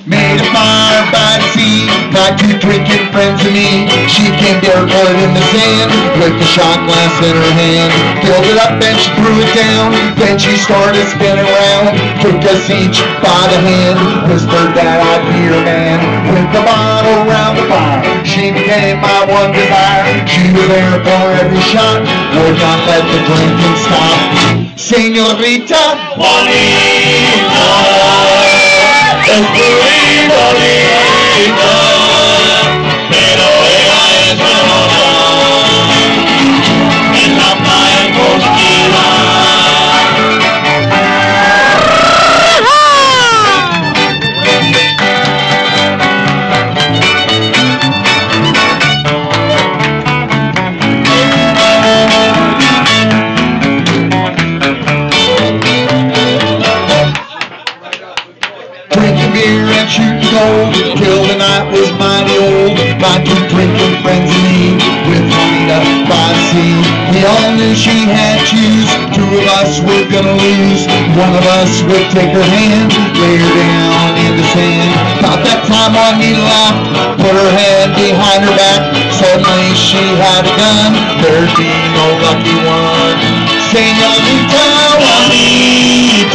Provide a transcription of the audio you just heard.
Made a fire by the sea, my two drinking friends and me. She came barefoot in the sand, with the shot glass in her hand. Filled it up and she threw it down, then she started spinning around. Took us each by the hand, whispered that I'd be her man. With the bottle round the fire, she became my one desire. She was there for every shot, would not let the drinking stop. Señorita Juanita, es muy bonita, pero ella es mejor en la playa costera. Drinking beer and shooting gold till the night was mighty old. My two drinking friends and me, with Juanita by the sea. We all knew she had shoes, two of us were gonna lose. One of us would take her hand, lay her down in the sand. About that time Juanita laughed, put her head behind her back. Suddenly she had a gun, there'd be no lucky one. Señorita Juanita,